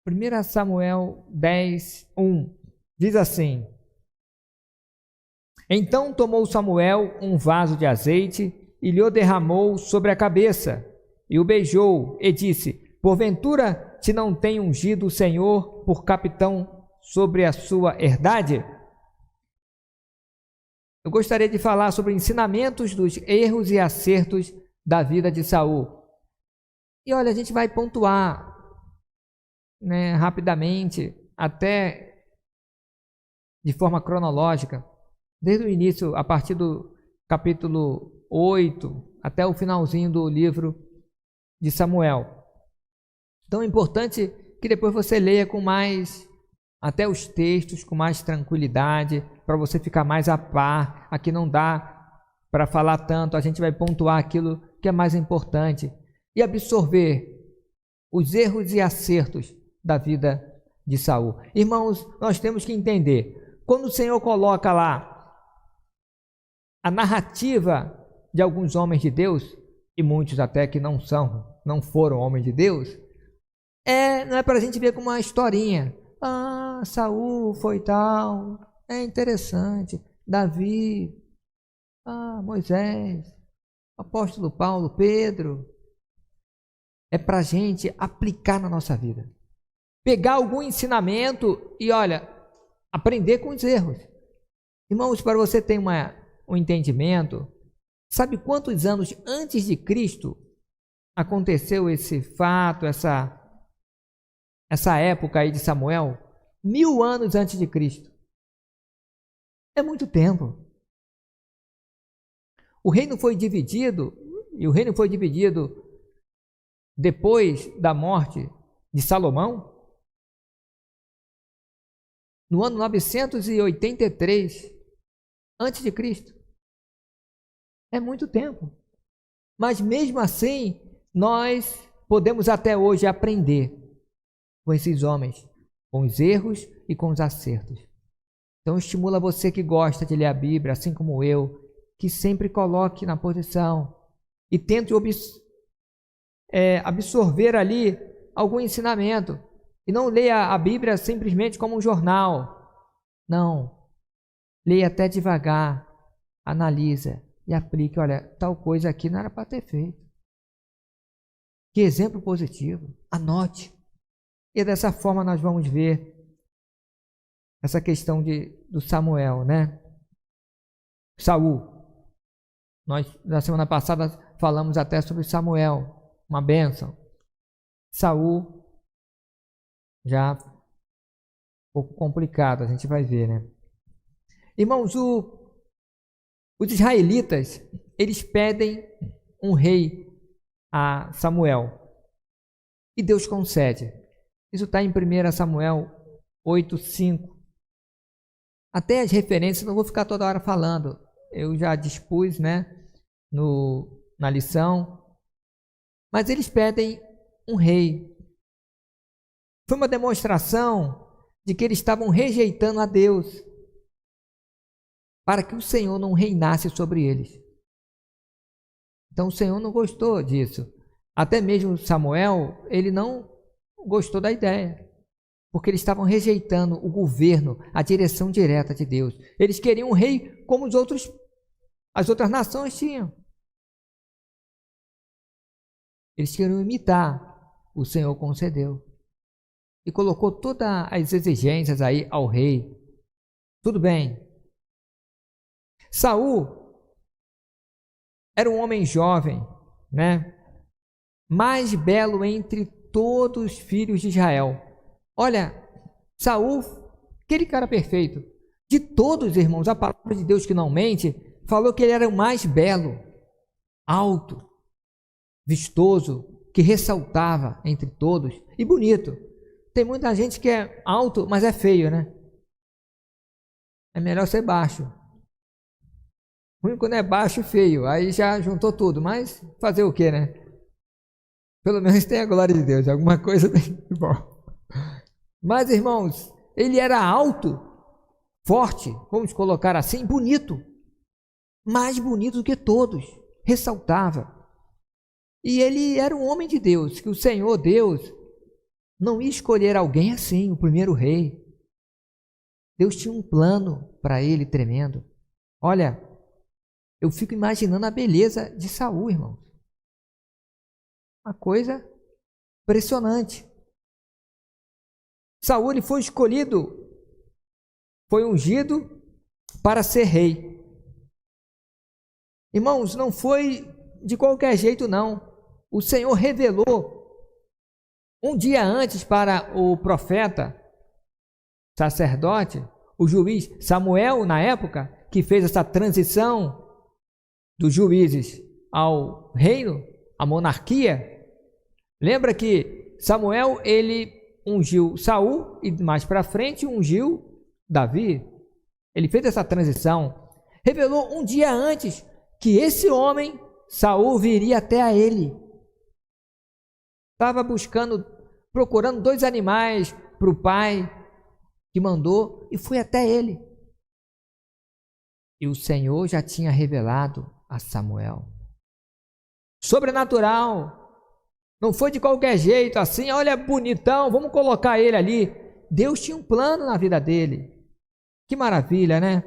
1 Samuel 10:1 diz assim: Então tomou Samuel um vaso de azeite e lhe o derramou sobre a cabeça, e o beijou, e disse: Porventura te não tem ungido o Senhor por capitão sobre a sua herdade? Eu gostaria de falar sobre ensinamentos dos erros e acertos da vida de Saul. E olha, a gente vai pontuar, rapidamente, até de forma cronológica, desde o início, a partir do capítulo 8, até o finalzinho do livro de Samuel. Então é importante que depois você leia com mais, até os textos, com mais tranquilidade, para você ficar mais a par. Aqui não dá para falar tanto, a gente vai pontuar aquilo que é mais importante e absorver os erros e acertos da vida de Saul. Irmãos, nós temos que entender, quando o Senhor coloca lá a narrativa de alguns homens de Deus, e muitos até que não foram homens de Deus, não é para a gente ver como uma historinha. Saul foi tal, é interessante, Davi, Moisés, apóstolo Paulo, Pedro. É para a gente aplicar na nossa vida, pegar algum ensinamento e olha, aprender com os erros. Irmãos, para você ter um entendimento, sabe quantos anos antes de Cristo aconteceu esse fato, essa época aí de Samuel? 1000 anos antes de Cristo. É muito tempo. O reino foi dividido, depois da morte de Salomão, no ano 983 antes de Cristo. É muito tempo. Mas mesmo assim, nós podemos até hoje aprender com esses homens, com os erros e com os acertos. Então estimula você que gosta de ler a Bíblia, assim como eu, que sempre coloque na posição e tente absorver ali algum ensinamento. E não leia a Bíblia simplesmente como um jornal. Não. Leia até devagar, analisa e aplique. Olha, tal coisa aqui não era para ter feito. Que exemplo positivo. Anote. E dessa forma nós vamos ver essa questão do Samuel, Saul. Nós, na semana passada, falamos até sobre Samuel. Uma bênção. Saul, já um pouco complicado, a gente vai ver, Irmãos, os israelitas, eles pedem um rei a Samuel. E Deus concede. Isso está em 1 Samuel 8:5. Até as referências, não vou ficar toda hora falando. Eu já dispus, na lição. Mas eles pedem um rei. Foi uma demonstração de que eles estavam rejeitando a Deus, para que o Senhor não reinasse sobre eles. Então o Senhor não gostou disso. Até mesmo Samuel, ele não gostou da ideia, porque eles estavam rejeitando o governo, a direção direta de Deus. Eles queriam um rei como as outras nações tinham. Eles queriam imitar. O Senhor concedeu e colocou todas as exigências aí ao rei. Tudo bem. Saul era um homem jovem, mais belo entre todos os filhos de Israel. Olha, Saul, aquele cara perfeito. De todos, irmãos, a palavra de Deus que não mente, falou que ele era o mais belo, alto, vistoso, que ressaltava entre todos e bonito. Tem muita gente que é alto, mas é feio, É melhor ser baixo. Ruim quando é baixo e feio, aí já juntou tudo, mas fazer o quê, Pelo menos tem a glória de Deus, alguma coisa tem de bom. Mas, irmãos, ele era alto, forte, vamos colocar assim, bonito, mais bonito do que todos, ressaltava. E ele era um homem de Deus, que o Senhor Deus não ia escolher alguém assim, o primeiro rei. Deus tinha um plano para ele tremendo. Olha, eu fico imaginando a beleza de Saul, irmão. Uma coisa impressionante. Saul ele foi escolhido, foi ungido para ser rei. Irmãos, não foi de qualquer jeito não. O Senhor revelou um dia antes para o profeta, sacerdote, o juiz Samuel, na época, que fez essa transição dos juízes ao reino, à monarquia. Lembra que Samuel, ele ungiu Saul e mais para frente ungiu Davi. Ele fez essa transição. Revelou um dia antes que esse homem, Saul, viria até a ele. Estava procurando 2 animais para o pai que mandou e foi até ele. E o Senhor já tinha revelado a Samuel. Sobrenatural. Não foi de qualquer jeito assim, olha bonitão, vamos colocar ele ali. Deus tinha um plano na vida dele. Que maravilha, né?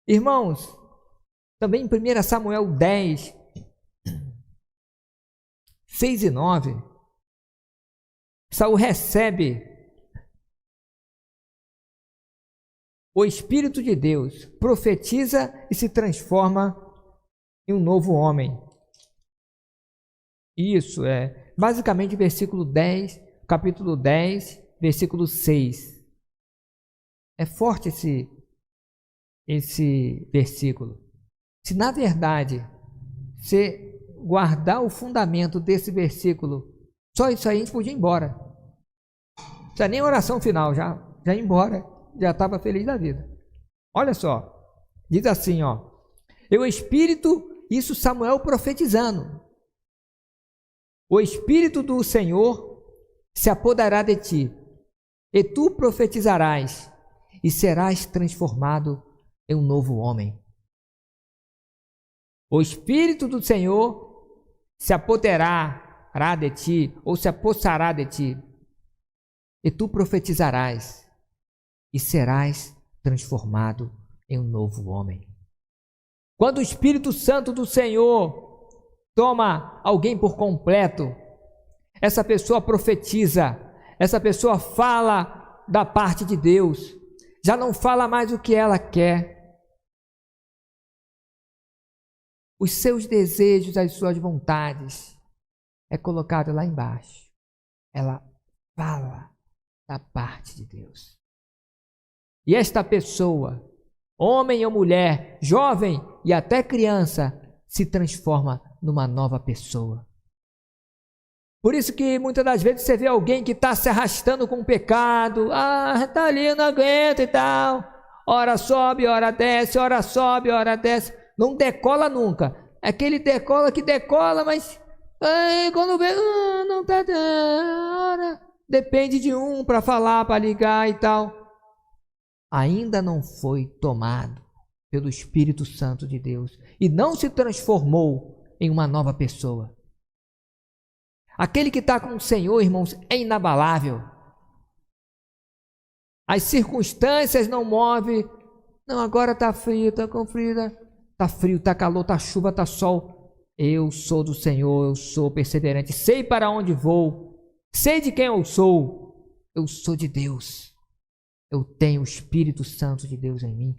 Irmãos, também em 1 Samuel 10, 6 e 9, Saul recebe o Espírito de Deus, profetiza e se transforma em um novo homem. Isso é basicamente versículo 10, capítulo 10, versículo 6. É forte esse versículo. Se na verdade você guardar o fundamento desse versículo, só isso aí a gente podia ir embora. Não precisa nem oração final, já ia embora, já estava feliz da vida. Olha só, diz assim, ó, o Espírito, isso Samuel profetizando, o Espírito do Senhor se apoderará de ti, e tu profetizarás, e serás transformado em um novo homem. O Espírito do Senhor se apoderará de ti, ou se apossará de ti, e tu profetizarás, e serás transformado em um novo homem. Quando o Espírito Santo do Senhor toma alguém por completo, essa pessoa profetiza, essa pessoa fala da parte de Deus, já não fala mais o que ela quer. Os seus desejos, as suas vontades é colocado lá embaixo. Ela fala da parte de Deus. E esta pessoa, homem ou mulher, jovem e até criança, se transforma numa nova pessoa. Por isso que muitas das vezes você vê alguém que está se arrastando com o pecado, está ali, não aguenta e tal, ora sobe, ora desce, ora sobe, ora desce, não decola nunca. É aquele decola que decola, mas quando vê, não está dando, depende de um para falar, para ligar e tal. Ainda não foi tomado pelo Espírito Santo de Deus e não se transformou em uma nova pessoa. Aquele que está com o Senhor, irmãos, é inabalável. As circunstâncias não movem. Não, agora está frio, está com frio, está frio, está calor, está chuva, está sol. Eu sou do Senhor, eu sou perseverante, sei para onde vou, sei de quem eu sou de Deus. Eu tenho o Espírito Santo de Deus em mim.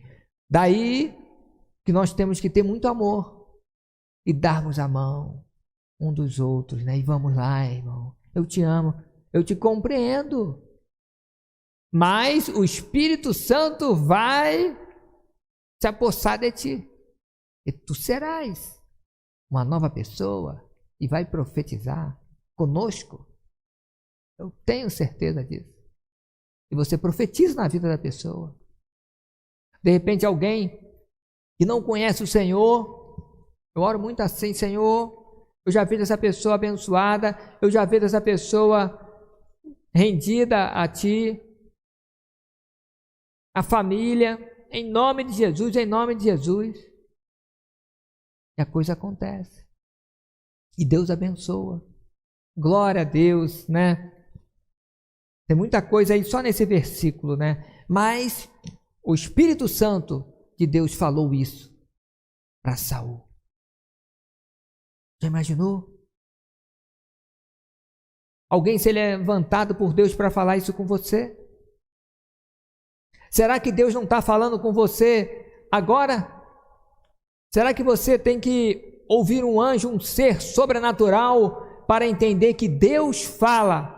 Daí que nós temos que ter muito amor e darmos a mão um dos outros, né? E vamos lá, irmão, eu te amo, eu te compreendo, mas o Espírito Santo vai se apossar de ti, e tu serás uma nova pessoa e vai profetizar conosco. Eu tenho certeza disso. E você profetiza na vida da pessoa. De repente alguém que não conhece o Senhor, eu oro muito assim, Senhor, eu já vi essa pessoa abençoada, eu já vi essa pessoa rendida a Ti, a família, em nome de Jesus, em nome de Jesus. E a coisa acontece. E Deus abençoa. Glória a Deus, né? Tem muita coisa aí só nesse versículo, né? Mas o Espírito Santo de Deus falou isso para Saul. Já imaginou? Alguém ser levantado por Deus para falar isso com você? Será que Deus não está falando com você agora? Será que você tem que ouvir um anjo, um ser sobrenatural, para entender que Deus fala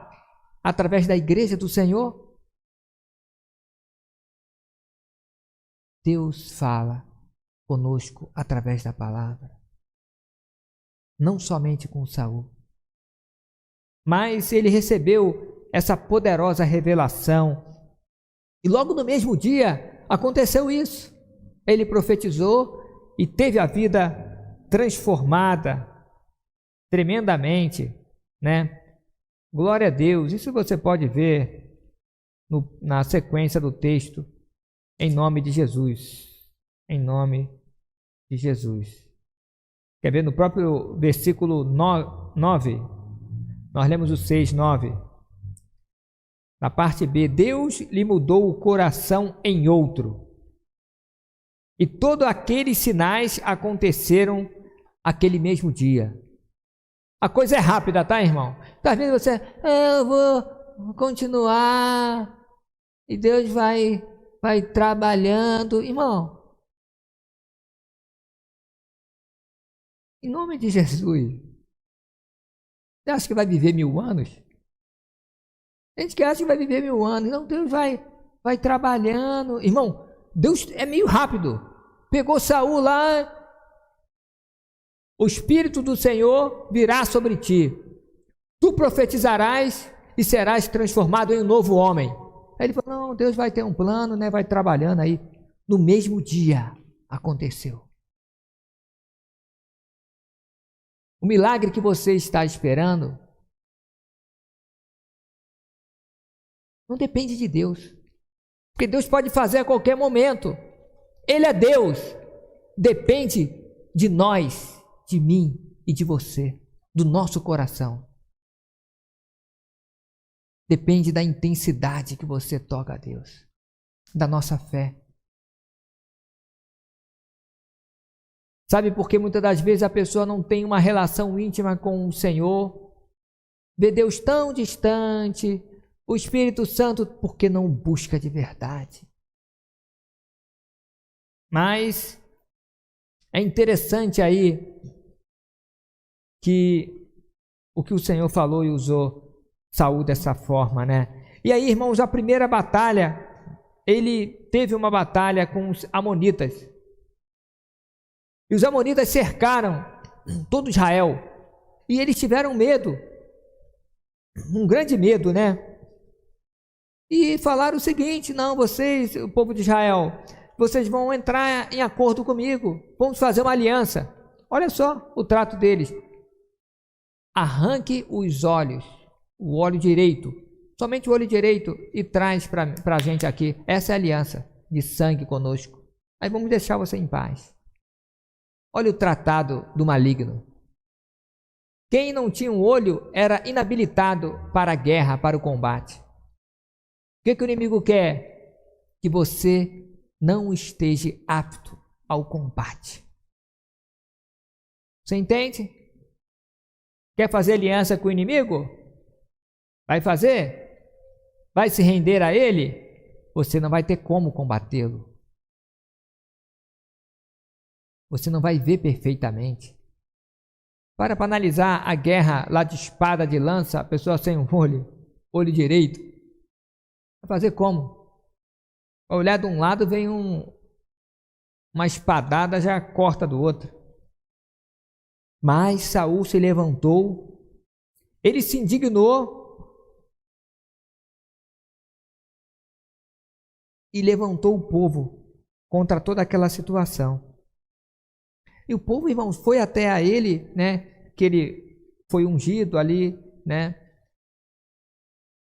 através da igreja do Senhor? Deus fala conosco através da palavra. Não somente com Saul. Mas ele recebeu essa poderosa revelação. E logo no mesmo dia aconteceu isso. Ele profetizou e teve a vida transformada tremendamente, né? Glória a Deus. Isso você pode ver na sequência do texto, em nome de Jesus. Em nome de Jesus. Quer ver no próprio versículo 9? Nós lemos o 6, 9. Na parte B, Deus lhe mudou o coração em outro. E todos aqueles sinais aconteceram aquele mesmo dia. A coisa é rápida, tá, irmão? Às vezes você, eu vou continuar e Deus vai trabalhando. Irmão, em nome de Jesus, você acha que vai viver 1000 anos? Tem gente que acha que vai viver 1000 anos. Não, Deus vai trabalhando. Irmão, Deus é meio rápido. Pegou Saul lá, o Espírito do Senhor virá sobre ti. Tu profetizarás e serás transformado em um novo homem. Aí ele falou, não, Deus vai ter um plano, né? Vai trabalhando aí. No mesmo dia aconteceu. O milagre que você está esperando não depende de Deus. Porque Deus pode fazer a qualquer momento. Ele é Deus. Depende de nós, de mim e de você, do nosso coração. Depende da intensidade que você toca a Deus, da nossa fé. Sabe por que muitas das vezes a pessoa não tem uma relação íntima com o Senhor? Vê Deus tão distante, o Espírito Santo, porque não busca de verdade. Mas é interessante aí que o que o Senhor falou e usou Saul dessa forma, né? E aí, irmãos, a primeira batalha, ele teve uma batalha com os amonitas. E os amonitas cercaram todo Israel. E eles tiveram medo. Um grande medo, né? E falaram o seguinte, não, vocês, o povo de Israel, vocês vão entrar em acordo comigo. Vamos fazer uma aliança. Olha só o trato deles. Arranque os olhos, o olho direito, somente o olho direito, e traz para a gente aqui. Essa é a aliança de sangue conosco. Aí vamos deixar você em paz. Olha o tratado do maligno. Quem não tinha um olho era inabilitado para a guerra, para o combate. O que o inimigo quer? Que você não esteja apto ao combate. Você entende? Quer fazer aliança com o inimigo? Vai fazer? Vai se render a ele? Você não vai ter como combatê-lo. Você não vai ver perfeitamente. Para analisar a guerra lá de espada, de lança, a pessoa sem um olho direito, vai fazer como? Vai olhar de um lado, vem uma espadada, já corta do outro. Mas Saul se levantou, ele se indignou e levantou o povo contra toda aquela situação. E o povo, irmãos, foi até a ele, né, que ele foi ungido ali, né,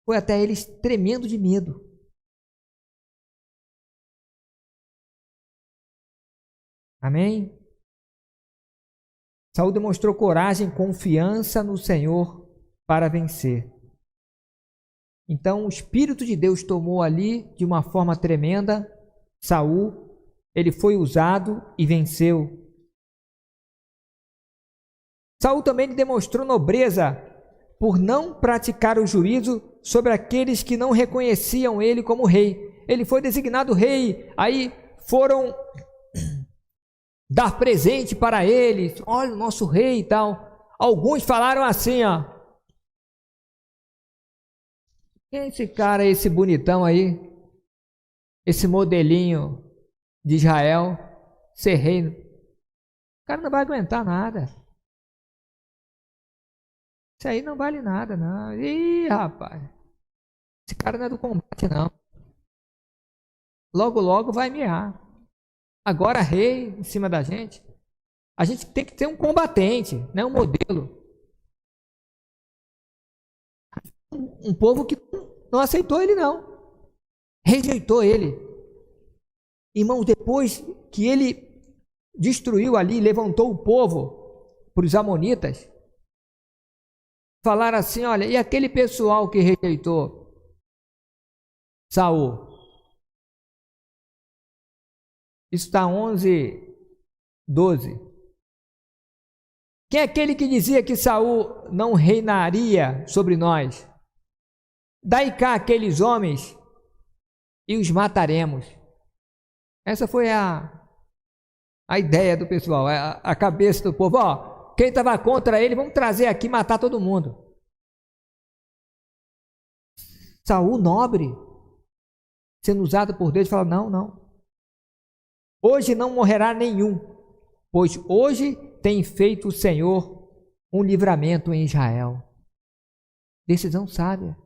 foi até eles tremendo de medo. Amém? Saul demonstrou coragem e confiança no Senhor para vencer. Então o Espírito de Deus tomou ali de uma forma tremenda Saul, ele foi usado e venceu. Saul também demonstrou nobreza por não praticar o juízo sobre aqueles que não reconheciam ele como rei. Ele foi designado rei, aí foram dar presente para ele, olha o nosso rei e tal. Alguns falaram assim, ó, quem é esse cara, esse bonitão aí, esse modelinho de Israel, ser rei? O cara não vai aguentar nada. Isso aí não vale nada, não. Ih, rapaz, esse cara não é do combate, não. Logo, logo vai miar. Agora rei em cima da gente. A gente tem que ter um combatente, né? Um modelo. Um povo que não aceitou ele, não. Rejeitou ele. Irmãos, depois que ele destruiu ali, levantou o povo para os amonitas, falaram assim, olha, e aquele pessoal que rejeitou Saul? Isso está 11:12. Quem é aquele que dizia que Saul não reinaria sobre nós? Dai cá aqueles homens e os mataremos. Essa foi a ideia do pessoal, a cabeça do povo. Ó, quem estava contra ele, vamos trazer aqui e matar todo mundo. Saul, nobre, sendo usado por Deus, fala, não, não. Hoje não morrerá nenhum, pois hoje tem feito o Senhor um livramento em Israel. Decisão sábia.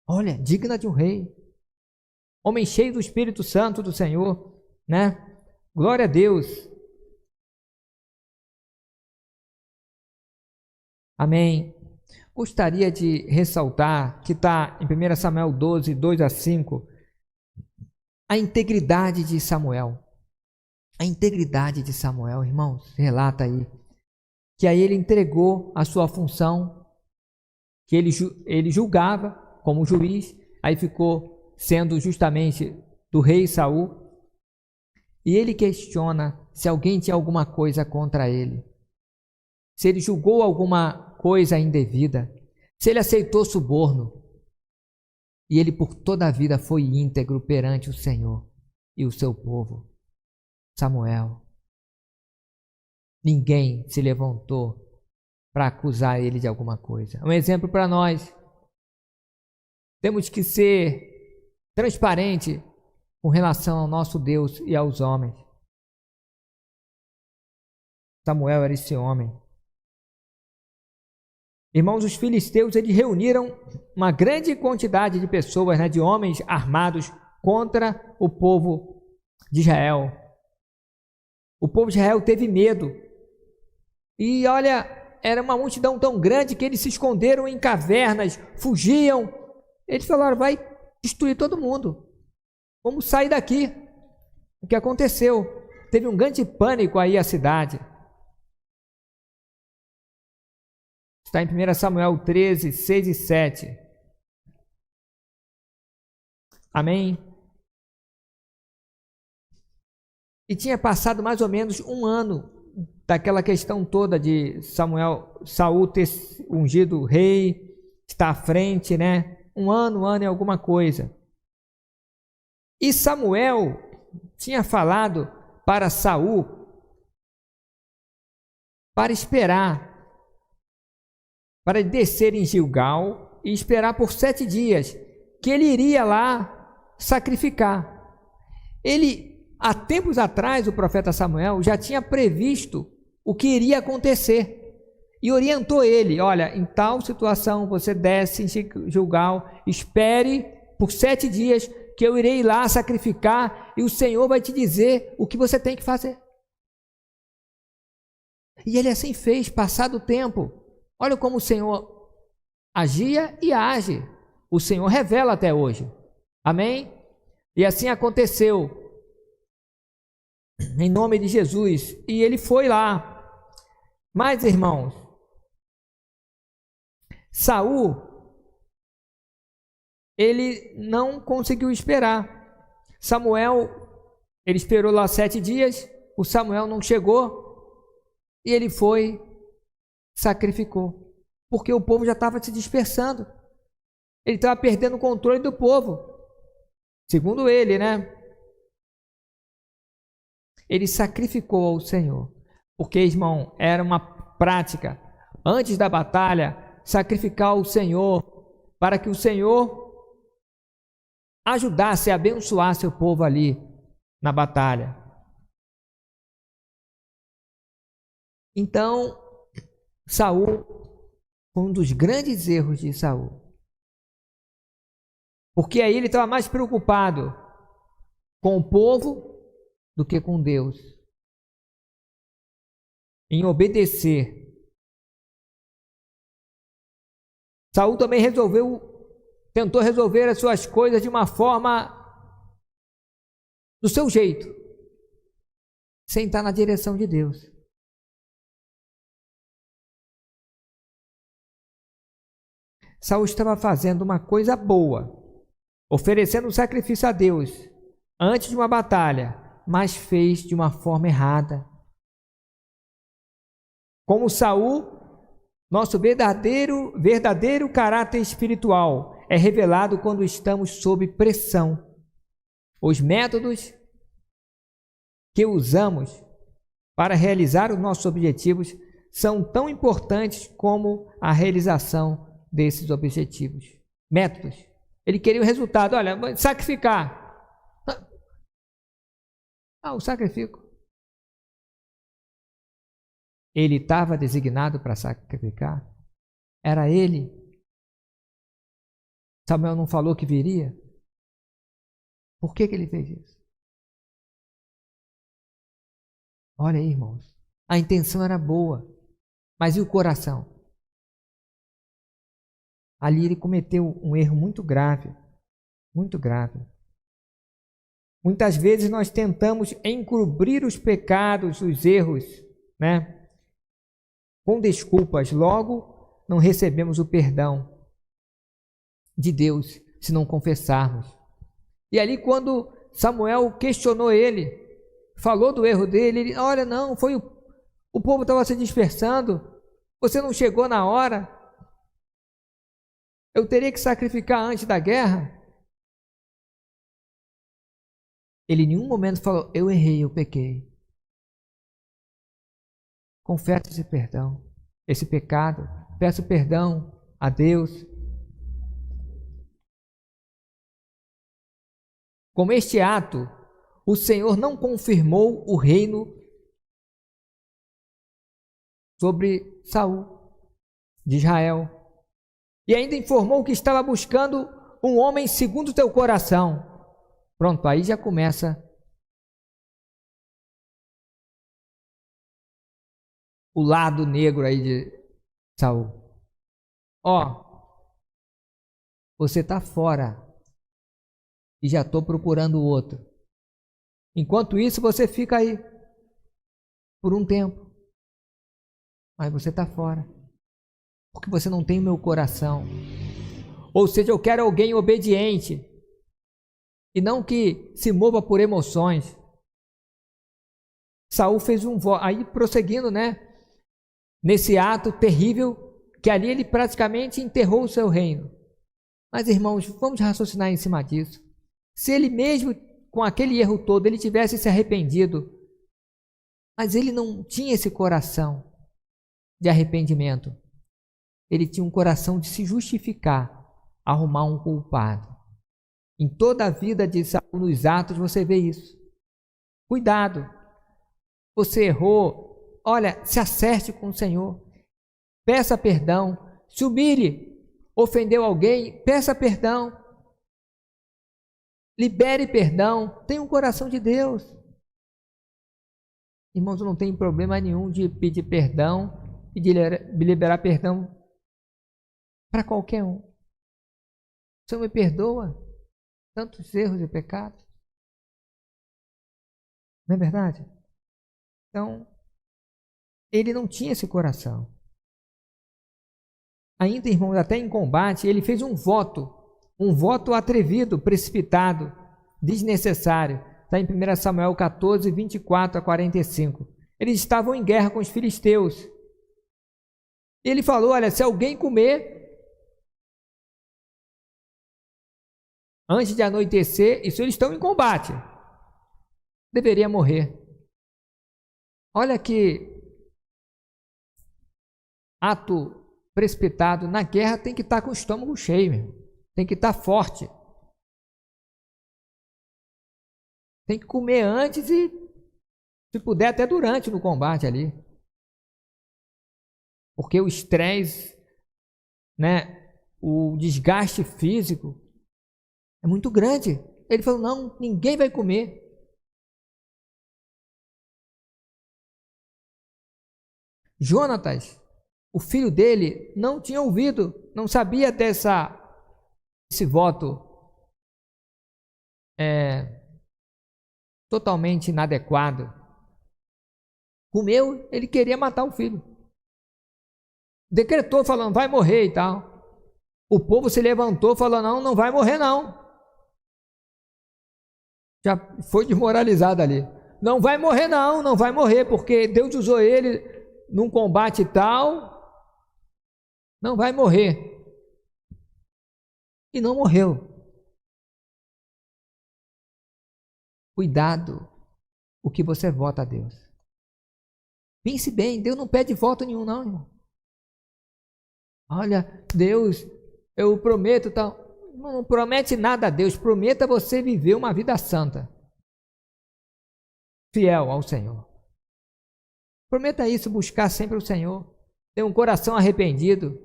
Olha, digna de um rei. Homem cheio do Espírito Santo do Senhor, né? Glória a Deus. Amém. Gostaria de ressaltar que está em 1 Samuel 12, 2-5, a integridade de Samuel. A integridade de Samuel, irmãos, relata aí, que aí ele entregou a sua função, que ele julgava como juiz, aí ficou sendo justamente do rei Saul, e ele questiona se alguém tinha alguma coisa contra ele, se ele julgou alguma coisa indevida, se ele aceitou suborno, e ele por toda a vida foi íntegro perante o Senhor e o seu povo. Samuel, ninguém se levantou para acusar ele de alguma coisa. Um exemplo para nós. Temos que ser transparente com relação ao nosso Deus e aos homens. Samuel era esse homem. Irmãos, os filisteus, eles reuniram uma grande quantidade de pessoas, né, de homens armados contra o povo de Israel. O povo de Israel teve medo. E olha, era uma multidão tão grande que eles se esconderam em cavernas, fugiam. Eles falaram, vai destruir todo mundo. Vamos sair daqui. O que aconteceu? Teve um grande pânico aí a cidade. Está em 1 Samuel 13, 6 e 7. Amém? E tinha passado mais ou menos um ano daquela questão toda de Saul ter ungido rei, estar à frente, né? Um ano e alguma coisa. E Samuel tinha falado para Saul para esperar, para descer em Gilgal e esperar por 7 dias, que ele iria lá sacrificar. Há tempos atrás, o profeta Samuel já tinha previsto o que iria acontecer e orientou ele, olha, em tal situação você desce em Gilgal, espere por 7 dias que eu irei lá sacrificar e o Senhor vai te dizer o que você tem que fazer. E ele assim fez, passado o tempo. Olha como o Senhor agia e age. O Senhor revela até hoje. Amém? E assim aconteceu. Em nome de Jesus. E ele foi lá. Mas, irmãos, Saul, ele não conseguiu esperar. Samuel, ele esperou lá 7 dias, o Samuel não chegou, e ele foi, sacrificou, porque o povo já estava se dispersando. Ele estava perdendo o controle do povo, segundo ele, né? Ele sacrificou ao Senhor, porque, irmão, era uma prática, antes da batalha, sacrificar ao Senhor, para que o Senhor ajudasse a abençoar seu povo ali na batalha. Então, Saul foi um dos grandes erros de Saul, porque aí ele estava mais preocupado com o povo do que com Deus, em obedecer. Saul também tentou resolver as suas coisas de uma forma do seu jeito, sem estar na direção de Deus. Saul estava fazendo uma coisa boa, oferecendo um sacrifício a Deus antes de uma batalha, mas fez de uma forma errada. Como Saul, nosso verdadeiro caráter espiritual é revelado quando estamos sob pressão. Os métodos que usamos para realizar os nossos objetivos são tão importantes como a realização desses objetivos. Métodos. Ele queria o resultado. Olha, sacrificar. O sacrifico. Ele estava designado para sacrificar? Era ele? Samuel não falou que viria? Por que ele fez isso? Olha aí, irmãos. A intenção era boa, mas e o coração? Ali ele cometeu um erro muito grave, muito grave. Muitas vezes nós tentamos encobrir os pecados, os erros, né? Com desculpas, logo não recebemos o perdão de Deus se não confessarmos. E ali quando Samuel questionou ele, falou do erro dele, ele, olha, não, foi o povo estava se dispersando, você não chegou na hora, eu teria que sacrificar antes da guerra. Ele em nenhum momento falou, eu errei, eu pequei. Confesso esse pecado, peço perdão a Deus. Com este ato, o Senhor não confirmou o reino sobre Saul, de Israel, e ainda informou que estava buscando um homem segundo o teu coração. Pronto, aí já começa o lado negro aí de Saul. Você está fora e já estou procurando o outro. Enquanto isso, você fica aí por um tempo, mas você está fora, porque você não tem o meu coração. Ou seja, eu quero alguém obediente e não que se mova por emoções. Saul fez um voto, aí prosseguindo, né? Nesse ato terrível, que ali ele praticamente enterrou o seu reino. Mas, irmãos, vamos raciocinar em cima disso. Se ele mesmo, com aquele erro todo, ele tivesse se arrependido, mas ele não tinha esse coração de arrependimento. Ele tinha um coração de se justificar, arrumar um culpado. Em toda a vida de Saul, nos Atos, você vê isso. Cuidado. Você errou. Olha, se acerte com o Senhor. Peça perdão. Se humilhe. Ofendeu alguém, peça perdão. Libere perdão. Tenha um coração de Deus. Irmãos, não tem problema nenhum de pedir perdão e de liberar perdão para qualquer um. O Senhor me perdoa tantos erros e pecados. Não é verdade? Então, ele não tinha esse coração. Ainda, irmãos, até em combate, ele fez um voto Um voto atrevido, precipitado, desnecessário. Está em 1 Samuel 14, 24 a 45. Eles estavam em guerra com os filisteus. Ele falou, olha, se alguém comer antes de anoitecer, isso eles estão em combate, deveria morrer. Olha que ato precipitado. Na guerra tem que estar com o estômago cheio, meu. Tem que estar forte. Tem que comer antes e, se puder, até durante no combate ali. Porque o estresse, né, o desgaste físico é muito grande. Ele falou, não, ninguém vai comer. Jonatas, o filho dele, não tinha ouvido, não sabia desse voto totalmente inadequado. Comeu, ele queria matar o filho. Decretou falando, vai morrer e tal. O povo se levantou falando, não, não vai morrer não. Já foi desmoralizado ali. Não vai morrer não, não vai morrer, porque Deus usou ele num combate tal. Não vai morrer. E não morreu. Cuidado o que você vota a Deus. Pense bem, Deus não pede voto nenhum não, irmão. Olha, Deus, eu prometo tal. Não promete nada a Deus, prometa você viver uma vida santa, fiel ao Senhor. Prometa isso, buscar sempre o Senhor, ter um coração arrependido,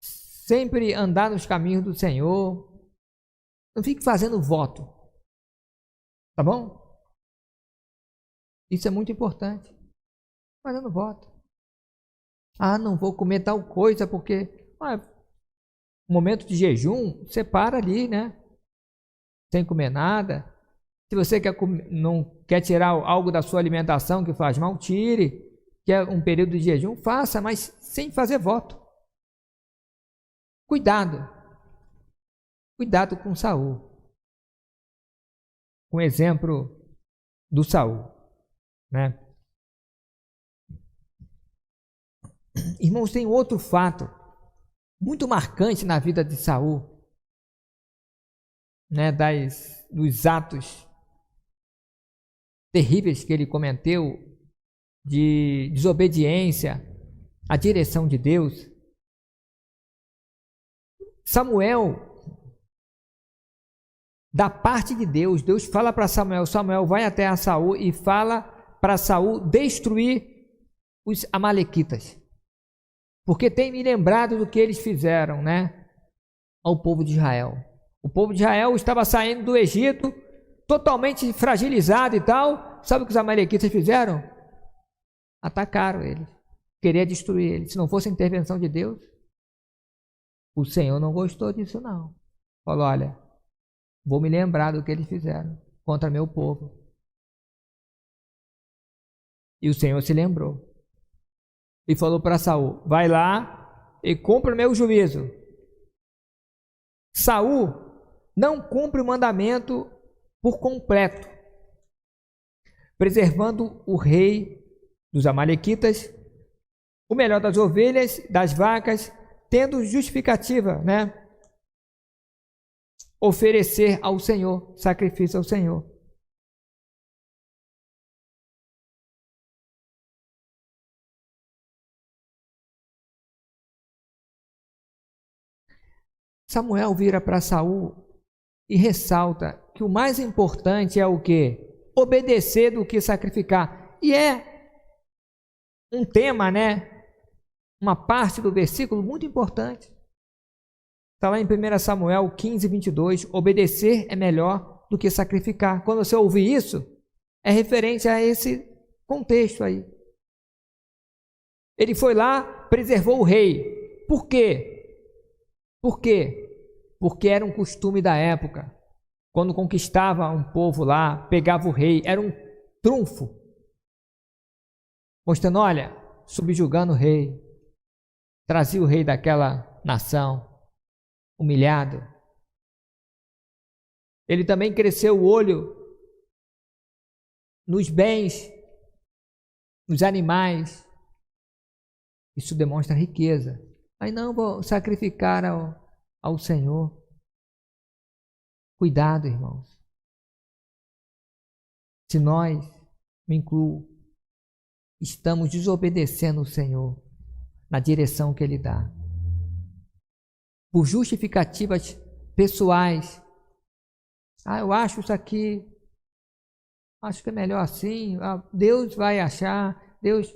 sempre andar nos caminhos do Senhor. Não fique fazendo voto, tá bom? Isso é muito importante. Fazendo voto. Ah, não vou comer tal coisa porque momento de jejum, você para ali, né? Sem comer nada. Se você não quer tirar algo da sua alimentação que faz mal, tire. Quer um período de jejum, faça, mas sem fazer voto. Cuidado. Cuidado com Saul. Um exemplo do Saul, né? Irmãos, tem outro fato muito marcante na vida de Saul, né? Dos atos terríveis que ele cometeu de desobediência à direção de Deus. Samuel, da parte de Deus, Deus fala para Samuel, Samuel vai até a Saul e fala para Saul destruir os amalequitas, porque tem me lembrado do que eles fizeram, né, ao povo de Israel. O povo de Israel estava saindo do Egito totalmente fragilizado e tal. Sabe o que os amalequitas fizeram? Atacaram eles, queria destruir eles. Se não fosse a intervenção de Deus, o Senhor não gostou disso não. Falou, olha, vou me lembrar do que eles fizeram contra meu povo. E o Senhor se lembrou e falou para Saul, vai lá e cumpre o meu juízo. Saul não cumpre o mandamento por completo, preservando o rei dos amalequitas, o melhor das ovelhas, das vacas, tendo justificativa, né? Oferecer ao Senhor, sacrifício ao Senhor. Samuel vira para Saul e ressalta que o mais importante é o quê? Obedecer do que sacrificar. E é um tema, né? Uma parte do versículo muito importante. Está lá em 1 Samuel 15, 22. Obedecer é melhor do que sacrificar. Quando você ouvir isso, é referente a esse contexto aí. Ele foi lá, preservou o rei. Por quê? Por quê? Porque era um costume da época. Quando conquistava um povo lá, pegava o rei, era um trunfo. Mostrando, olha, subjugando o rei. Trazia o rei daquela nação, humilhado. Ele também cresceu o olho nos bens, nos animais. Isso demonstra riqueza. Mas não vou sacrificar ao Senhor. Cuidado, irmãos. Se nós, me incluo, estamos desobedecendo o Senhor na direção que Ele dá, por justificativas pessoais. Eu acho isso aqui, acho que é melhor assim. Deus vai achar. Deus,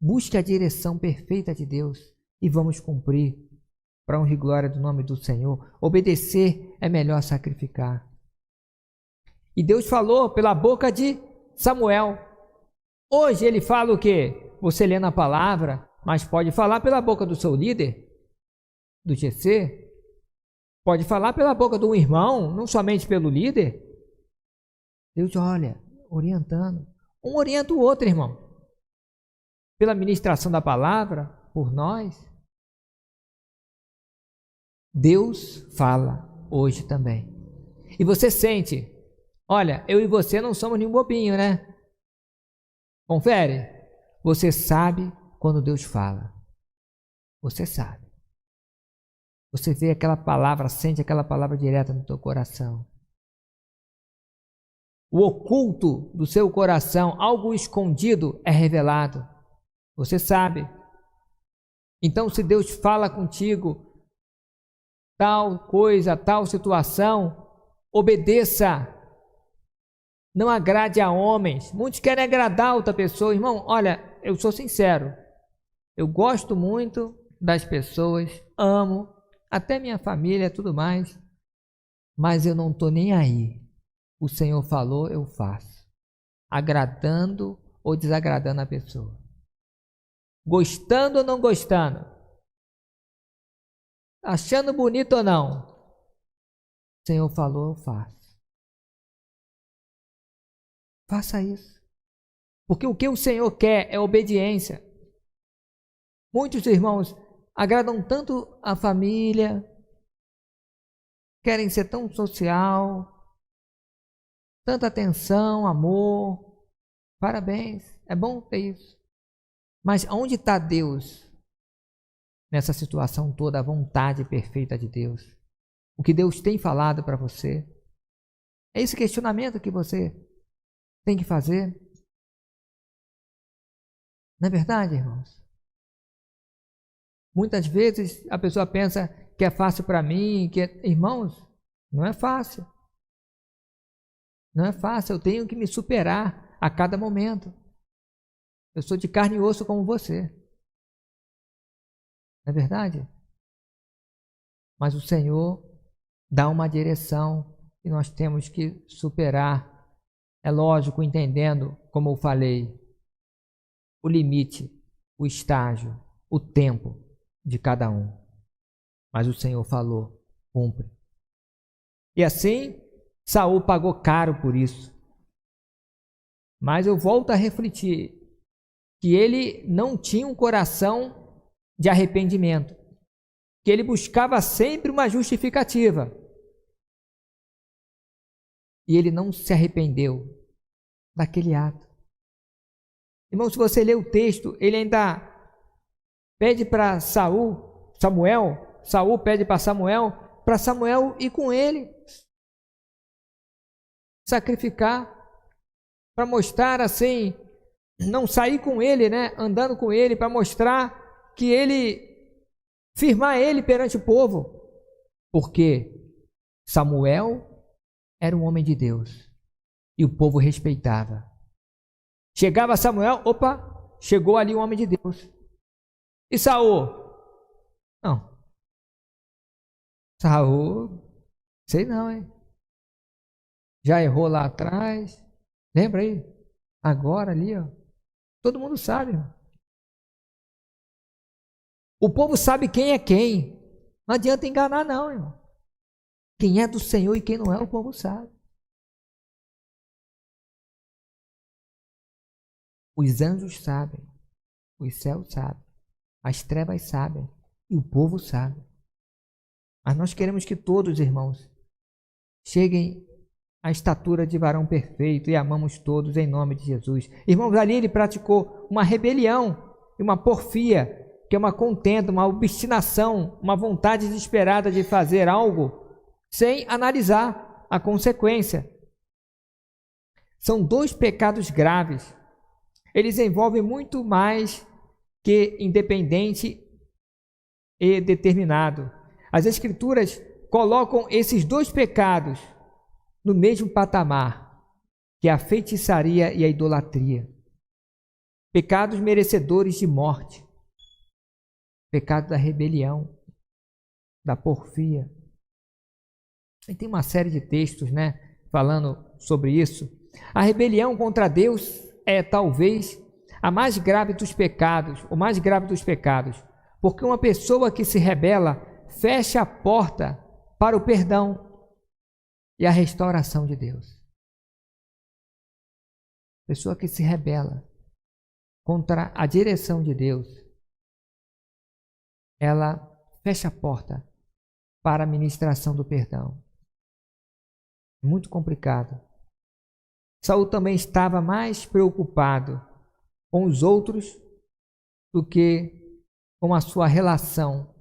busque a direção perfeita de Deus e vamos cumprir, para honra e glória do nome do Senhor. Obedecer é melhor sacrificar. E Deus falou pela boca de Samuel. Hoje ele fala o quê? Você lê na palavra, mas pode falar pela boca do seu líder, do GC. Pode falar pela boca de um irmão, não somente pelo líder. Deus olha, orientando. Um orienta o outro, irmão. Pela ministração da palavra, por nós. Deus fala hoje também. E você sente, olha, eu e você não somos nenhum bobinho, né? Confere. Você sabe quando Deus fala. Você sabe. Você vê aquela palavra, sente aquela palavra direta no teu coração. O oculto do seu coração, algo escondido, é revelado. Você sabe. Então, se Deus fala contigo, tal coisa, tal situação, obedeça. Não agrade a homens. Muitos querem agradar outra pessoa. Irmão, olha, eu sou sincero. Eu gosto muito das pessoas, amo, até minha família, tudo mais. Mas eu não estou nem aí. O Senhor falou, eu faço. Agradando ou desagradando a pessoa. Gostando ou não gostando. Achando bonito ou não. O Senhor falou, eu faço. Faça isso. Porque o que o Senhor quer é obediência. Muitos irmãos agradam tanto a família, querem ser tão social, tanta atenção, amor. Parabéns, é bom ter isso. Mas onde está Deus nessa situação toda, a vontade perfeita de Deus? O que Deus tem falado para você? É esse questionamento que você tem que fazer. Não é verdade, irmãos? Muitas vezes a pessoa pensa que é fácil para mim, irmãos, não é fácil. Não é fácil, eu tenho que me superar a cada momento. Eu sou de carne e osso como você. Não é verdade? Mas o Senhor dá uma direção e nós temos que superar. É lógico, entendendo, como eu falei, o limite, o estágio, o tempo de cada um. Mas o Senhor falou, cumpre. E assim, Saul pagou caro por isso. Mas eu volto a refletir que ele não tinha um coração de arrependimento, que ele buscava sempre uma justificativa. E ele não se arrependeu daquele ato. Irmão, se você ler o texto, ele ainda pede para Saul pede para Samuel ir com ele, sacrificar, para mostrar assim, não sair com ele, né, andando com ele, para mostrar que firmar ele perante o povo, porque Samuel era um homem de Deus e o povo respeitava. Chegava Samuel, chegou ali um homem de Deus. E Saul? Não. Saul, sei não, hein? Já errou lá atrás. Lembra aí? Agora ali, ó. Todo mundo sabe. Irmão. O povo sabe quem é quem. Não adianta enganar não, irmão. Quem é do Senhor e quem não é, o povo sabe. Os anjos sabem. Os céus sabem. As trevas sabem. E o povo sabe. Mas nós queremos que todos, irmãos, cheguem a estatura de varão perfeito e amamos todos em nome de Jesus. Irmãos, ali ele praticou uma rebelião e uma porfia, que é uma contenda, uma obstinação, uma vontade desesperada de fazer algo sem analisar a consequência. São dois pecados graves. Eles envolvem muito mais que independente e determinado. As Escrituras colocam esses dois pecados no mesmo patamar, que é a feitiçaria e a idolatria. Pecados merecedores de morte. Pecado da rebelião, da porfia. E tem uma série de textos, falando sobre isso. A rebelião contra Deus é talvez a mais grave dos pecados, o mais grave dos pecados, porque uma pessoa que se rebela fecha a porta para o perdão e a restauração de Deus. Pessoa que se rebela contra a direção de Deus, ela fecha a porta para a ministração do perdão. Muito complicado. Saul também estava mais preocupado com os outros do que com a sua relação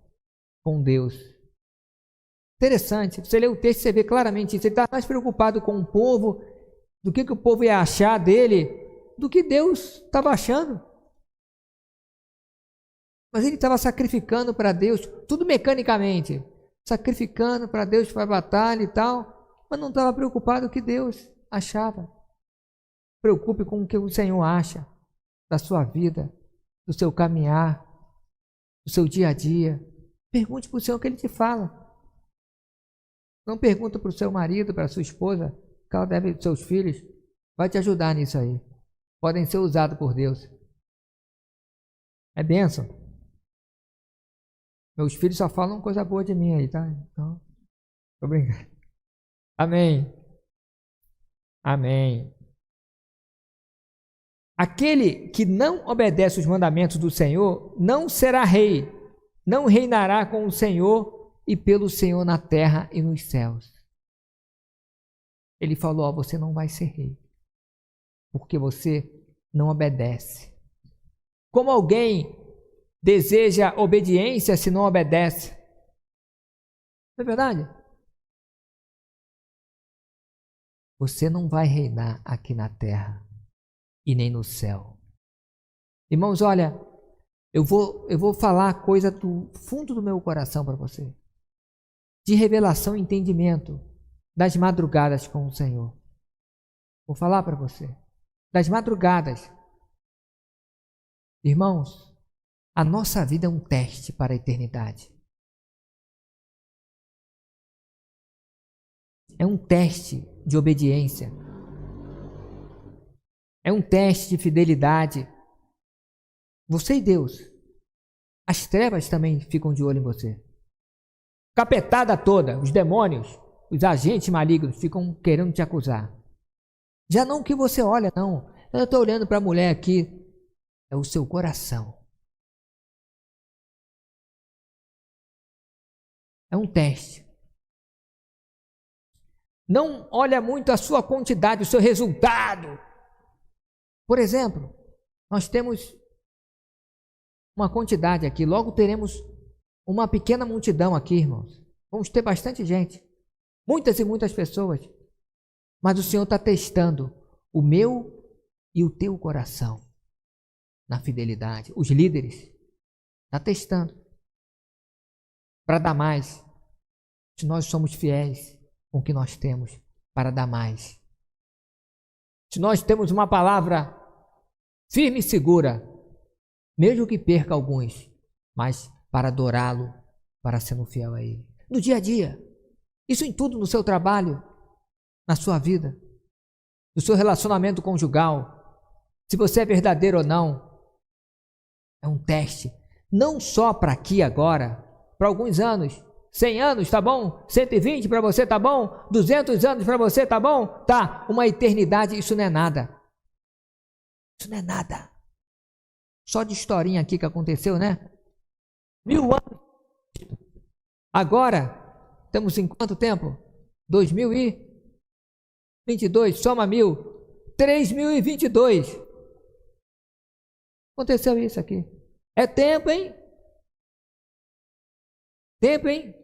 com Deus. Interessante, você lê o texto e você vê claramente isso. Ele está mais preocupado com o povo, do que o povo ia achar dele, do que Deus estava achando. Mas ele estava sacrificando para Deus, tudo mecanicamente, sacrificando para Deus para a batalha e tal, mas não estava preocupado com o que Deus achava. Preocupe com o que o Senhor acha da sua vida, do seu caminhar, do seu dia a dia. Pergunte para o Senhor o que Ele te fala. Não pergunta para o seu marido, para a sua esposa, que ela deve dos seus filhos. Vai te ajudar nisso aí. Podem ser usados por Deus. É bênção. Meus filhos só falam coisa boa de mim aí, tá? Então, tô brincando. Amém. Amém. Aquele que não obedece os mandamentos do Senhor não será rei, não reinará com o Senhor e pelo Senhor na terra e nos céus. Ele falou: você não vai ser rei, porque você não obedece. Como alguém deseja obediência se não obedece? Não é verdade? Você não vai reinar aqui na terra e nem no céu. Irmãos, olha, eu vou falar coisa do fundo do meu coração para você. De revelação e entendimento das madrugadas com o Senhor. Vou falar para você. Das madrugadas. Irmãos, a nossa vida é um teste para a eternidade. É um teste de obediência. É um teste de fidelidade. Você e Deus. As trevas também ficam de olho em você. Capetada toda, os demônios, os agentes malignos ficam querendo te acusar. Já não o que você olha, não. Eu estou olhando para a mulher aqui. É o seu coração. É um teste. Não olha muito a sua quantidade, o seu resultado. Por exemplo, nós temos uma quantidade aqui, logo teremos uma pequena multidão aqui, irmãos. Vamos ter bastante gente, muitas e muitas pessoas. Mas o Senhor está testando o meu e o teu coração na fidelidade. Os líderes estão testando para dar mais. Se nós somos fiéis com o que nós temos para dar mais. Se nós temos uma palavra firme e segura, mesmo que perca alguns, mas para adorá-lo, para sendo fiel a Ele. No dia a dia, isso em tudo, no seu trabalho, na sua vida, no seu relacionamento conjugal, se você é verdadeiro ou não, é um teste, não só para aqui agora, para alguns anos, 100 anos, tá bom? 120 para você, tá bom? 200 anos para você, tá bom? Tá, uma eternidade, isso não é nada. Isso não é nada. Só de historinha aqui que aconteceu, né? 1000 anos. Agora, estamos em quanto tempo? 2000 e... 22, soma 1000, 3022. Aconteceu isso aqui. É tempo, hein? Tempo, hein?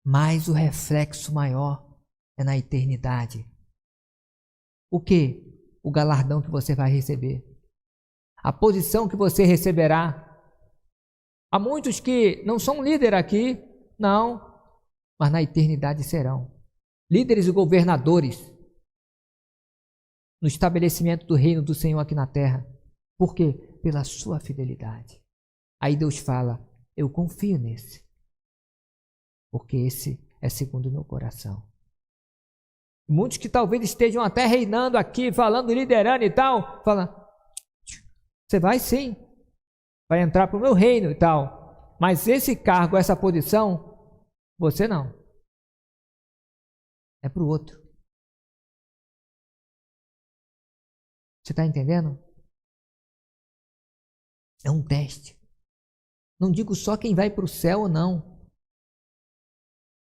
Mas o reflexo maior é na eternidade. O que? O galardão que você vai receber. A posição que você receberá. Há muitos que não são líderes aqui, não, mas na eternidade serão. Líderes e governadores no estabelecimento do reino do Senhor aqui na terra. Por quê? Pela sua fidelidade. Aí Deus fala, eu confio nesse, porque esse é segundo o meu coração. Muitos que talvez estejam até reinando aqui, falando, liderando e tal, falam, você vai sim, vai entrar para o meu reino e tal, mas esse cargo, essa posição, você não. É para o outro. Você está entendendo? É um teste. Não digo só quem vai para o céu ou não.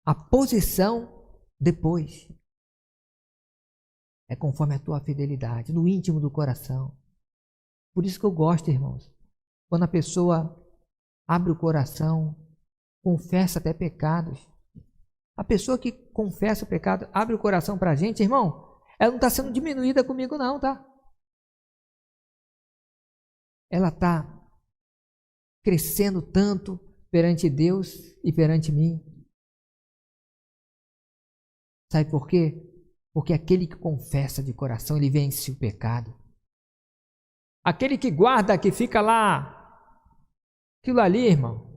A posição depois é conforme a tua fidelidade, no íntimo do coração. Por isso que eu gosto, irmãos, quando a pessoa abre o coração, confessa até pecados. A pessoa que confessa o pecado, abre o coração para a gente, irmão, ela não está sendo diminuída comigo não, tá? Ela está crescendo tanto perante Deus e perante mim. Sabe por quê? Porque aquele que confessa de coração, ele vence o pecado. Aquele que guarda, que fica lá, aquilo ali, irmão,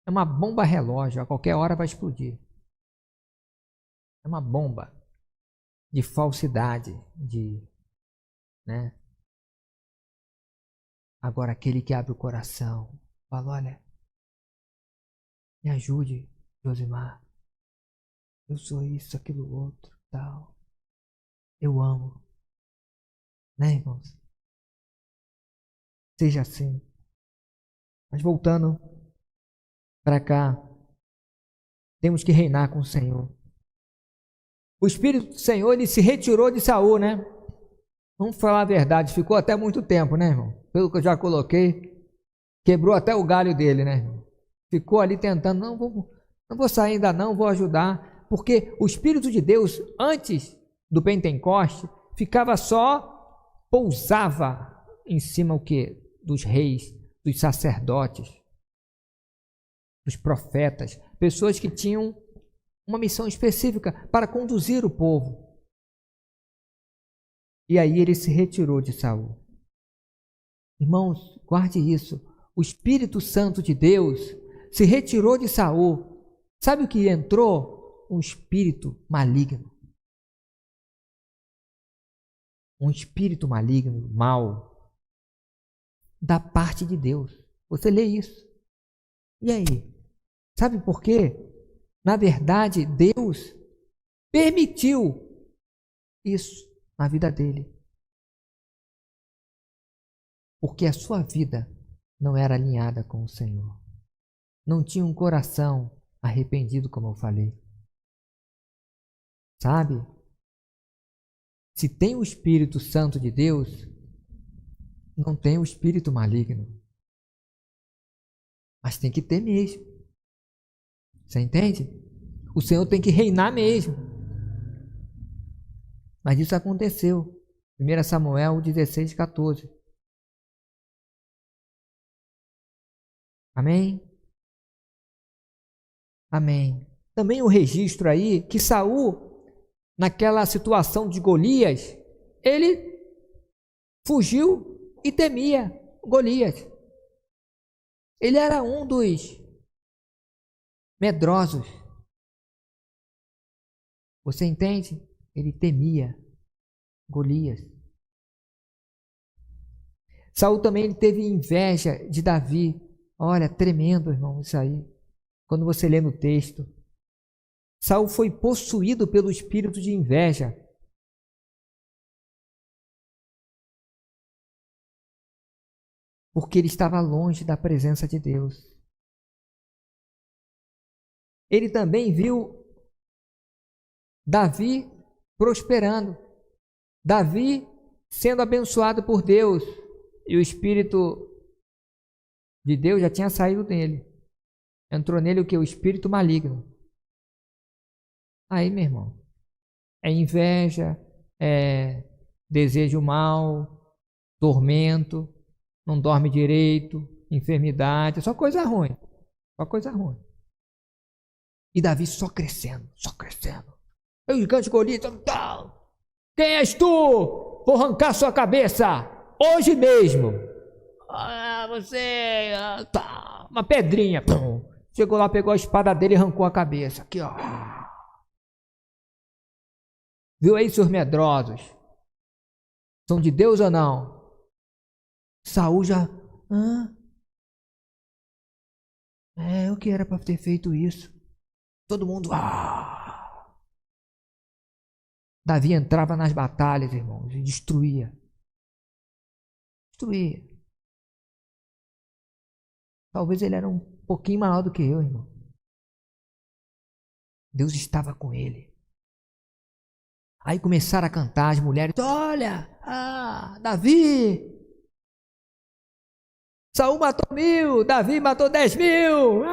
é uma bomba relógio, a qualquer hora vai explodir. É uma bomba de falsidade, né? Agora aquele que abre o coração, fala, olha, me ajude, Josimar. Eu sou isso, aquilo outro, tal. Eu amo. Né, irmãos? Seja assim. Mas voltando para cá, temos que reinar com o Senhor. O Espírito do Senhor, ele se retirou de Saul, né? Vamos falar a verdade, ficou até muito tempo, né, irmão? Pelo que eu já coloquei, quebrou até o galho dele, né, irmão? Ficou ali tentando, não vou sair ainda não, vou ajudar, porque o Espírito de Deus, antes do Pentecoste, ficava só, pousava em cima o quê? Dos reis, dos sacerdotes, dos profetas, pessoas que tinham uma missão específica para conduzir o povo. E aí ele se retirou de Saul. Irmãos, guarde isso. O Espírito Santo de Deus se retirou de Saul. Sabe o que entrou? Um espírito maligno. Um espírito maligno, mau, da parte de Deus. Você lê isso. E aí? Sabe por quê? Na verdade, Deus permitiu isso na vida dele. Porque a sua vida não era alinhada com o Senhor. Não tinha um coração arrependido, como eu falei. Sabe? Se tem o Espírito Santo de Deus, não tem o espírito maligno. Mas tem que ter mesmo. Você entende? O Senhor tem que reinar mesmo. Mas isso aconteceu. 1 Samuel 16, 14. Amém? Amém. Também o registro aí que Saul, naquela situação de Golias, ele fugiu e temia Golias. Ele era um dos medrosos. Você entende? Ele temia Golias. Saul também ele teve inveja de Davi. Olha, tremendo, irmão, isso aí. Quando você lê no texto. Saul foi possuído pelo espírito de inveja. Porque ele estava longe da presença de Deus. ele também viu Davi prosperando, Davi sendo abençoado por Deus, e o Espírito de Deus já tinha saído dele. Entrou nele o que? O espírito maligno. Aí, meu irmão, é inveja, é desejo mal, tormento, não dorme direito, enfermidade, só coisa ruim, só coisa ruim. E Davi só crescendo, só crescendo. O gigante Golias, quem és tu? Vou arrancar sua cabeça hoje mesmo. Você, uma pedrinha. Chegou lá, pegou a espada dele e arrancou a cabeça. Aqui, ó. Viu aí, seus medrosos? São de Deus ou não? Saul já... eu que era para ter feito isso. Todo mundo... Davi entrava nas batalhas, irmãos, e destruía. Destruía. Talvez ele era um pouquinho maior do que eu, irmão. Deus estava com ele. Aí começaram a cantar as mulheres. Olha, Davi. Saul matou 1000, Davi matou 10.000.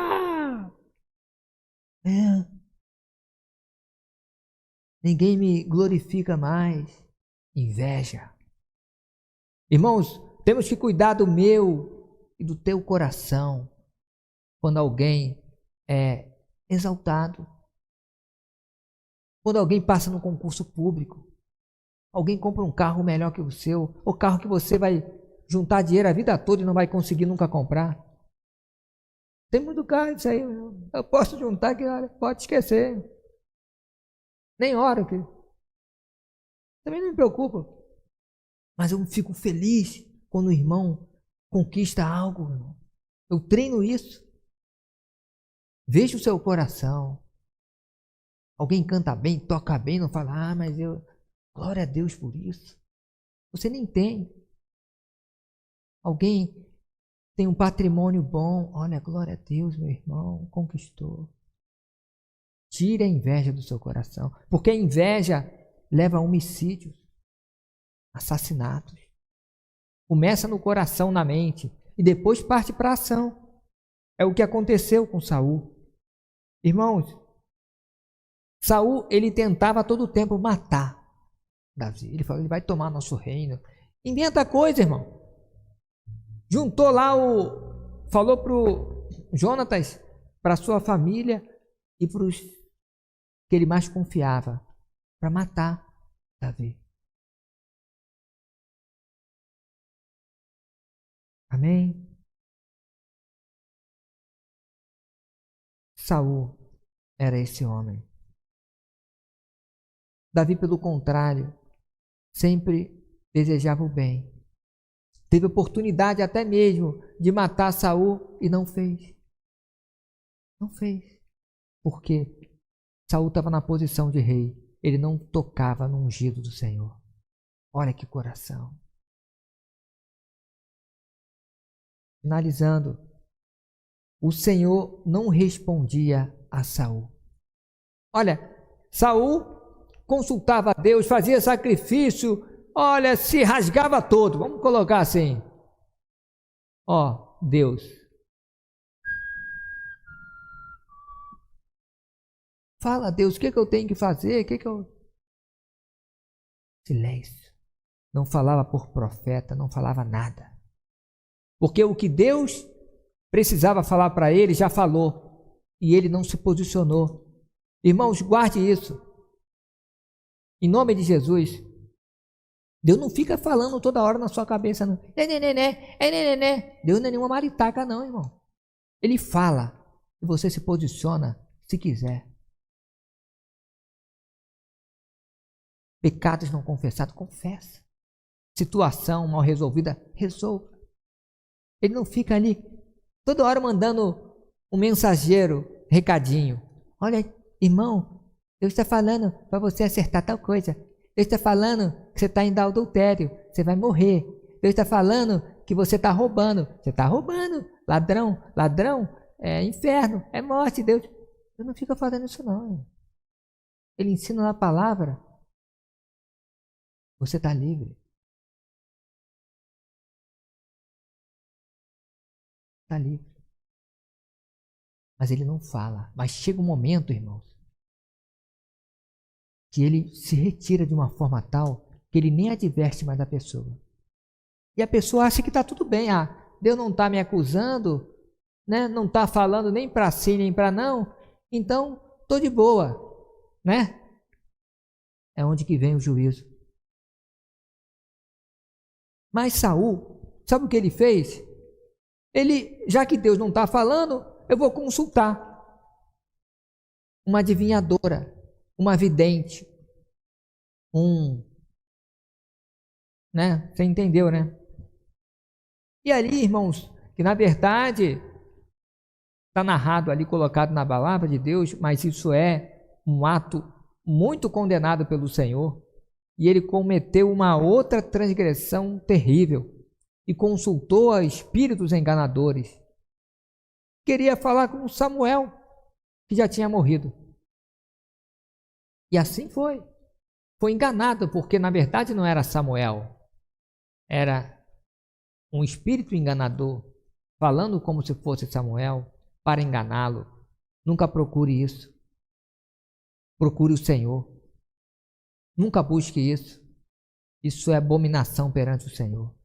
Ninguém me glorifica mais. Inveja. Irmãos, temos que cuidar do meu e do teu coração quando alguém é exaltado. Quando alguém passa no concurso público, alguém compra um carro melhor que o seu, o carro que você vai juntar dinheiro a vida toda e não vai conseguir nunca comprar. Tem muito carro isso aí, eu posso juntar que pode esquecer. Nem hora que. Também não me preocupa. Mas eu fico feliz quando o irmão conquista algo, irmão. Eu treino isso. Veja o seu coração. Alguém canta bem, toca bem, não fala, mas eu... Glória a Deus por isso. Você nem tem. Alguém tem um patrimônio bom. Olha, glória a Deus, meu irmão, conquistou. Tire a inveja do seu coração. Porque a inveja leva a homicídios, assassinatos. Começa no coração, na mente, e depois parte para a ação. É o que aconteceu com Saul. Irmãos, Saul, ele tentava a todo tempo matar Davi. Ele falou, ele vai tomar nosso reino. Inventa coisa, irmão. Juntou lá falou pro Jonatas, para sua família e para os que ele mais confiava, para matar Davi. Amém? Saul era esse homem. Davi, pelo contrário, sempre desejava o bem. Teve oportunidade até mesmo de matar Saul e não fez. Não fez. Por quê? Saul estava na posição de rei. Ele não tocava no ungido do Senhor. Olha que coração. Finalizando, o Senhor não respondia a Saul. Olha, Saul consultava a Deus, fazia sacrifício, olha, se rasgava todo. Vamos colocar assim. Deus. Fala a Deus, o que eu tenho que fazer? Silêncio. Não falava por profeta, não falava nada. Porque o que Deus precisava falar para ele, já falou. E ele não se posicionou. Irmãos, guarde isso. Em nome de Jesus. Deus não fica falando toda hora na sua cabeça, não. Deus não é nenhuma maritaca, não, irmão. Ele fala e você se posiciona se quiser. Pecados não confessados, confessa. Situação mal resolvida, resolva. Ele não fica ali toda hora mandando um mensageiro, recadinho. Olha, irmão, Deus está falando para você acertar tal coisa. Deus está falando que você está indo ao adultério, você vai morrer. Deus está falando que você está roubando. Você está roubando. Ladrão, é inferno, é morte. Deus Ele não fica fazendo isso não. Ele ensina na palavra. Você está livre. Está livre. Mas ele não fala. Mas chega um momento, irmãos, que ele se retira de uma forma tal que ele nem adverte mais da pessoa. E a pessoa acha que está tudo bem. Ah, Deus não está me acusando, né? Não está falando nem para sim nem para não. Então, estou de boa, né? É onde que vem o juízo. Mas Saul, sabe o que ele fez? Ele, já que Deus não está falando, eu vou consultar uma adivinhadora, uma vidente, né? Você entendeu, né? E ali, irmãos, que na verdade está narrado ali, colocado na palavra de Deus, mas isso é um ato muito condenado pelo Senhor. E ele cometeu uma outra transgressão terrível e consultou a espíritos enganadores. Queria falar com Samuel, que já tinha morrido. E assim foi. Foi enganado, porque na verdade não era Samuel. Era um espírito enganador, falando como se fosse Samuel, para enganá-lo. Nunca procure isso. Procure o Senhor. Nunca busque isso. Isso é abominação perante o Senhor.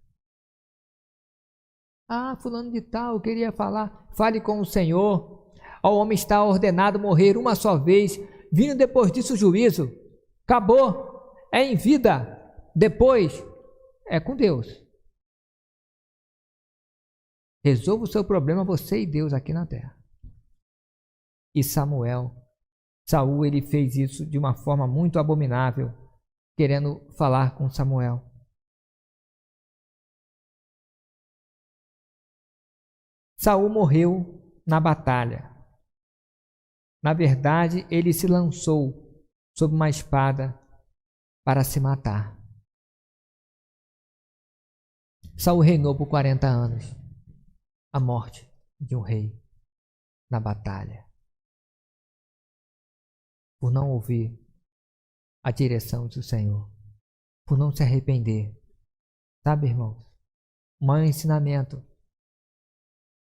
Ah, fulano de tal, queria falar. Fale com o Senhor. O homem está ordenado morrer uma só vez, vindo depois disso o juízo. Acabou. É em vida. Depois é com Deus. Resolva o seu problema, você e Deus aqui na terra. E Saul, ele fez isso de uma forma muito abominável, querendo falar com Samuel. Saul morreu na batalha. Na verdade, ele se lançou sob uma espada para se matar. Saul reinou por 40 anos. A morte de um rei na batalha. Por não ouvir a direção do Senhor. Por não se arrepender. Sabe, irmãos? O maior ensinamento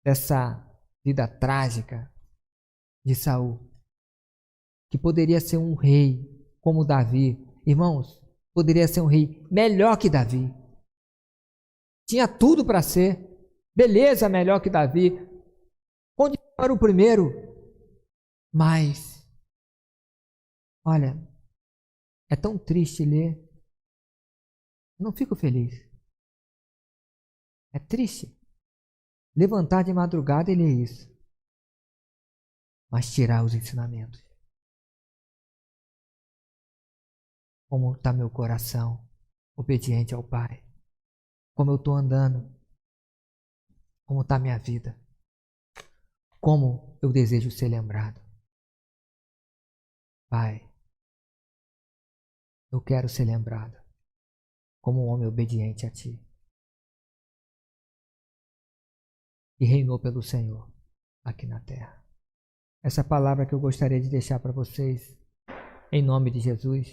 dessa vida trágica de Saul, que poderia ser um rei como Davi. Irmãos, poderia ser um rei melhor que Davi. Tinha tudo para ser. Beleza, melhor que Davi. Onde era o primeiro? Mas, olha, é tão triste ler. Não fico feliz. É triste. Levantar de madrugada e ler isso. Mas tirar os ensinamentos. Como está meu coração obediente ao Pai. Como eu estou andando. Como está minha vida. Como eu desejo ser lembrado. Pai, eu quero ser lembrado como um homem obediente a Ti. E reinou pelo Senhor aqui na terra. Essa palavra que eu gostaria de deixar para vocês, em nome de Jesus.